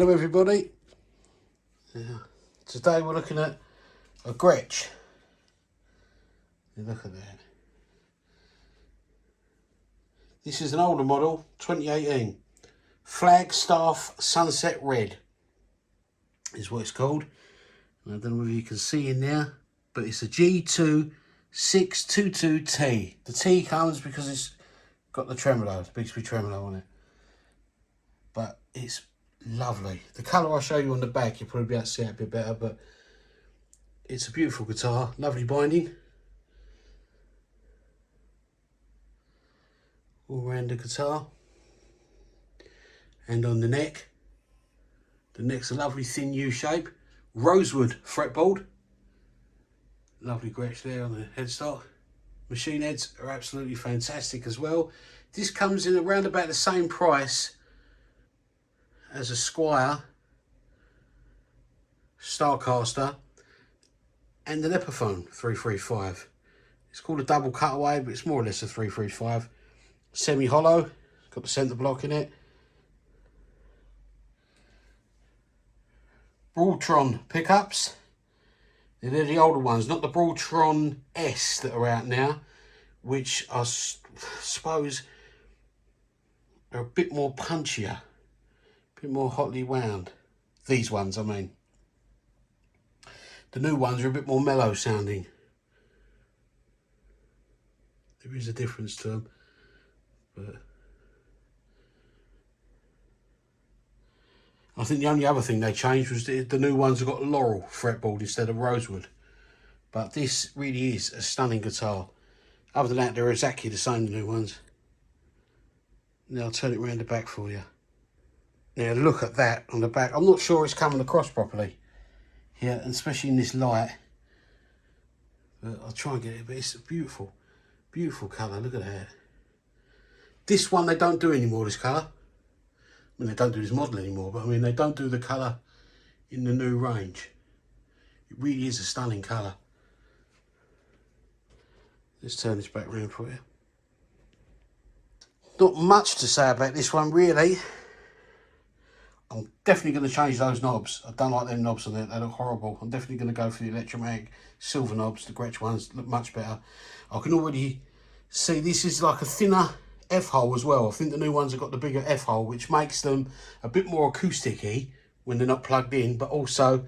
Hello everybody. Today we're looking at a Gretsch. Look at that. This is an older model, 2018. Flagstaff Sunset Red is what it's called. I don't know if you can see in there, but it's a G2622T. The T comes because it's got the tremolo, the Bigsby tremolo on it. But it's lovely. The colour I'll show you on the back, you'll probably be able to see it a bit better, but it's a beautiful guitar, lovely binding. All around the guitar. And on the neck. The neck's a lovely thin U shape. Rosewood fretboard. Lovely Gretsch there on the headstock. Machine heads are absolutely fantastic as well. This comes in around about the same price as a Squire Starcaster and an Epiphone 335. It's called a double cutaway, but it's more or less a 335. Semi-hollow, got the centre block in it. Broadtron pickups. They're the older ones, not the Broadtron S that are out now, which I suppose are a bit more punchier, a bit more hotly wound. These ones, I mean. The new ones are a bit more mellow sounding. There is a difference to them, but I think the only other thing they changed was the new ones have got laurel fretboard instead of rosewood. But this really is a stunning guitar. Other than that, they're exactly the same, the new ones. Now I'll turn it around the back for you. Now look at that on the back. I'm not sure it's coming across properly here, and especially in this light. But I'll try and get it, but it's a beautiful, beautiful colour. Look at that. This one they don't do anymore, this colour. I mean, they don't do this model anymore, but I mean, they don't do the colour in the new range. It really is a stunning colour. Let's turn this back round for you. Not much to say about this one, really. I'm definitely going to change those knobs. I don't like them knobs on there, they look horrible. I'm definitely going to go for the Adjusto-Matic silver knobs. The Gretsch ones look much better. I can already see this is like a thinner F-hole as well. I think the new ones have got the bigger F-hole, which makes them a bit more acoustic-y when they're not plugged in, but also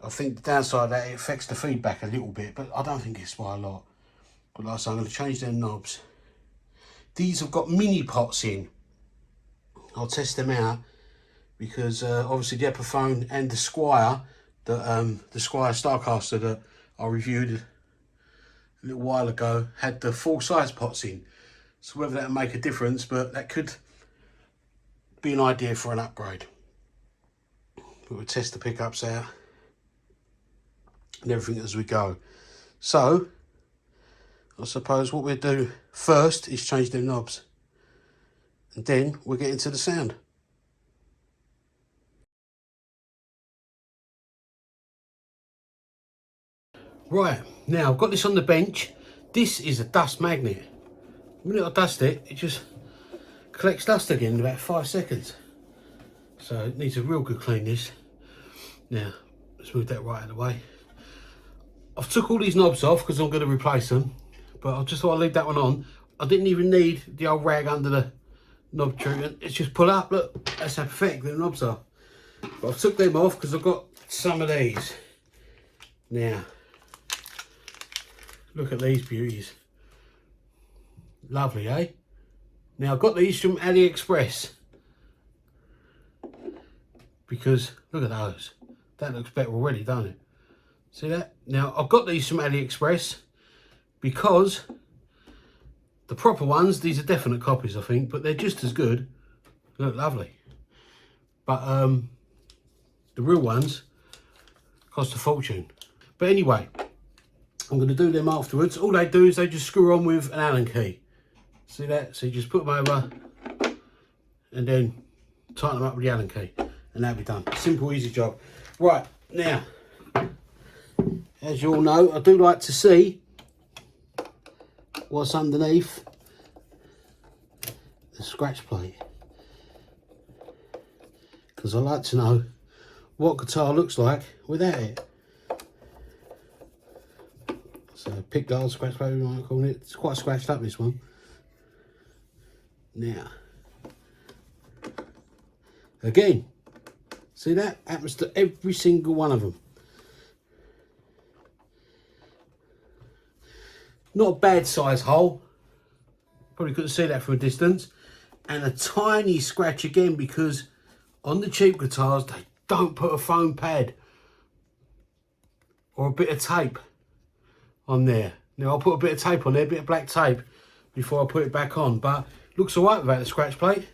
I think the downside of that, it affects the feedback a little bit, but I don't think it's by a lot. But like I say, I'm going to change them knobs. These have got mini pots in. I'll test them out because obviously the Epiphone and the Squire, the Squire Starcaster that I reviewed a little while ago, had the full size pots in. So whether that'll make a difference, but that could be an idea for an upgrade. But we'll test the pickups out and everything as we go. So I suppose what we'll do first is change them knobs, and then we'll get into the sound. Right, now I've got this on the bench. This is a dust magnet. The minute I dust it, it just collects dust again in about 5 seconds. So it needs a real good clean, this. Now, let's move that right out of the way. I've took all these knobs off because I'm going to replace them, but I just thought I'd leave that one on. I didn't even need the old rag under the knob trigger. It's just pull up, look, that's how pathetic the knobs are. But I've took them off because I've got some of these. Now, look at these beauties. Lovely, eh? Now I've got these from AliExpress because look at those. That looks better already, don't it? See that? Now I've got these from AliExpress because the proper ones, these are definite copies I think, but they're just as good. They look lovely. But the real ones cost a fortune. But anyway, I'm going to do them afterwards. All they do is they just screw on with an Allen key. See that? So you just put them over and then tighten them up with the Allen key and that'll be done. Simple, easy job. Right, now, as you all know, I do like to see what's underneath the scratch plate. because I like to know what guitar looks like without it. So pick guard, scratch plate, you might call it. It's quite scratched up, this one. Now, again, see that? Happens to every single one of them. Not a bad size hole. Probably couldn't see that from a distance. And a tiny scratch again, because on the cheap guitars, they don't put a foam pad or a bit of tape on there. Now I'll put a bit of tape on there, a bit of black tape, before I put it back on. But looks alright without the scratch plate.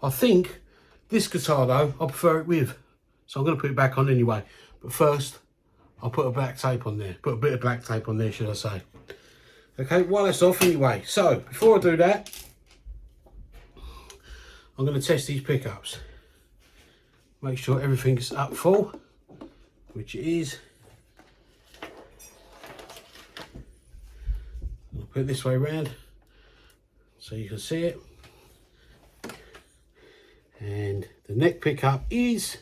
I think this guitar though, I prefer it with. So I'm going to put it back on anyway. But first, I'll put a black tape on there. Put a bit of black tape on there, should I say. Okay, while it's off anyway. So, before I do that, I'm going to test these pickups. Make sure everything's up full, which it is. I'll put it this way around so you can see it. And the neck pickup is,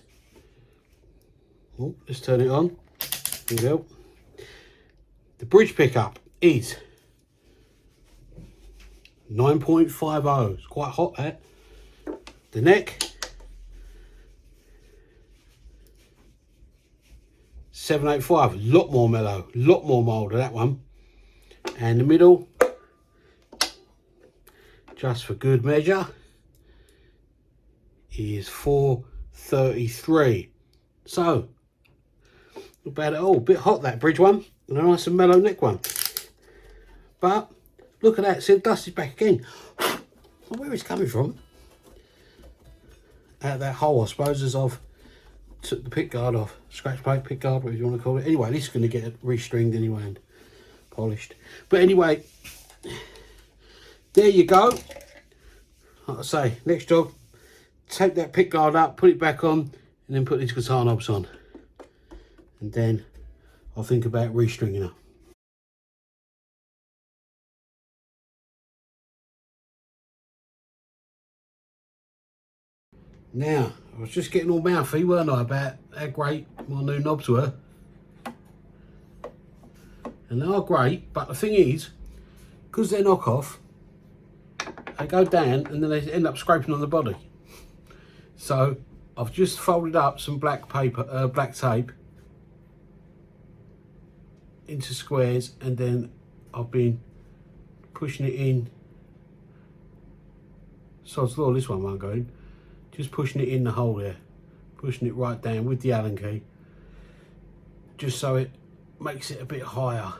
oh, let's turn it on. Here we go. The bridge pickup is 9.50. It's quite hot, that. The neck, 785. A lot more mellow, a lot more mild than that one. And the middle, just for good measure, is 433. So, not bad at all. A bit hot, that bridge one, and a nice and mellow neck one. But look at that, see the dust is back again. Where it's coming from? Out of that hole, I suppose, as I've took the pick guard off. Scratch plate, pick guard, whatever you want to call it. Anyway, this is going to get restringed anyway and polished. But anyway, there you go. Like I say, next job, take that pick guard up, put it back on, and then put these guitar knobs on. And then I'll think about restringing her. Now, I was just getting all mouthy, weren't I, about how great my new knobs were. And they are great, but the thing is, because they're knockoff, they go down and then they end up scraping on the body. So, I've just folded up some black paper, black tape into squares, and then I've been pushing it in. Sod's law, this one won't go in. Just pushing it in the hole there, pushing it right down with the Allen key, just so it makes it a bit higher.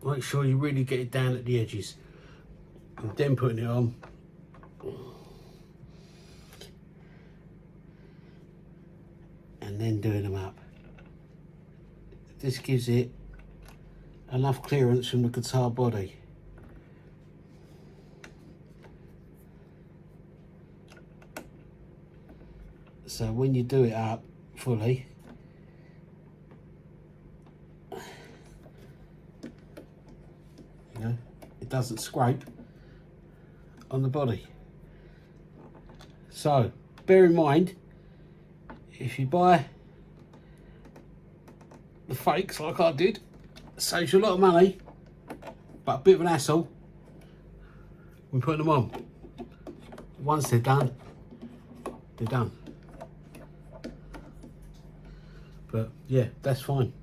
Make sure you really get it down at the edges, and then putting it on. And then doing them up. This gives it enough clearance from the guitar body. So when you do it up fully, you know, it doesn't scrape on the body. So bear in mind, if you buy the fakes like I did, it saves you a lot of money, but a bit of an hassle when putting them on. Once they're done, they're done. But yeah, that's fine.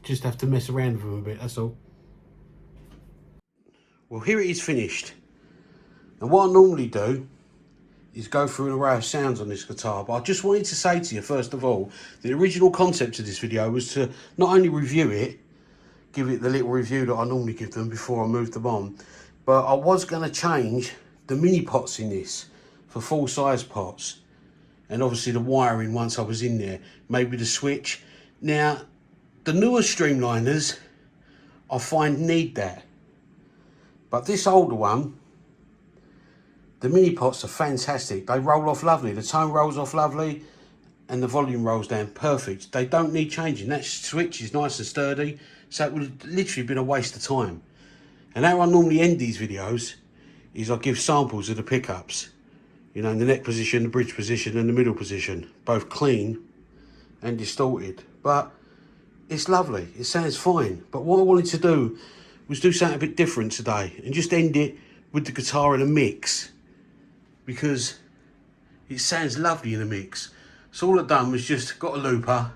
Just have to mess around with them a bit, that's all. Well, here it is finished. And what I normally do is go through an array of sounds on this guitar, but I just wanted to say to you, first of all, the original concept of this video was to not only review it, give it the little review that I normally give them before I move them on, but I was going to change the mini pots in this for full size pots. And obviously the wiring once I was in there, maybe the switch. Now, the newer Streamliners, I find need that. But this older one, the mini pots are fantastic. They roll off lovely. The tone rolls off lovely and the volume rolls down perfect. They don't need changing. That switch is nice and sturdy. So it would have literally been a waste of time. And how I normally end these videos is I give samples of the pickups. You know, in the neck position, the bridge position and the middle position. Both clean and distorted. But it's lovely. It sounds fine. But what I wanted to do was do something a bit different today. And just end it with the guitar in a mix. Because it sounds lovely in a mix. So all I've done was just got a looper.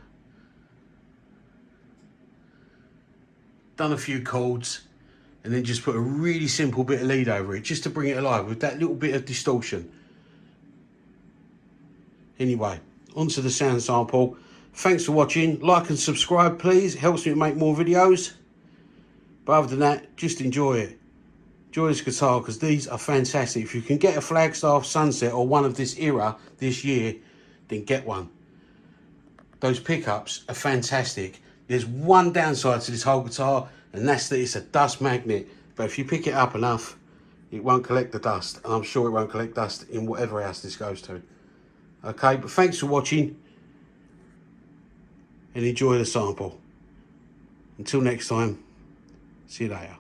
Done a few chords. And then just put a really simple bit of lead over it. Just to bring it alive with that little bit of distortion. Anyway, onto the sound sample. Thanks for watching. Like and subscribe, please. It helps me to make more videos. But other than that, just enjoy it. Enjoy this guitar, because these are fantastic. If you can get a Flagstaff Sunset or one of this era this year, then get one. Those pickups are fantastic. There's one downside to this whole guitar, and that's that it's a dust magnet. But if you pick it up enough, it won't collect the dust. And I'm sure it won't collect dust in whatever house this goes to. Okay, but thanks for watching and enjoy the sample. Until next time, see you later.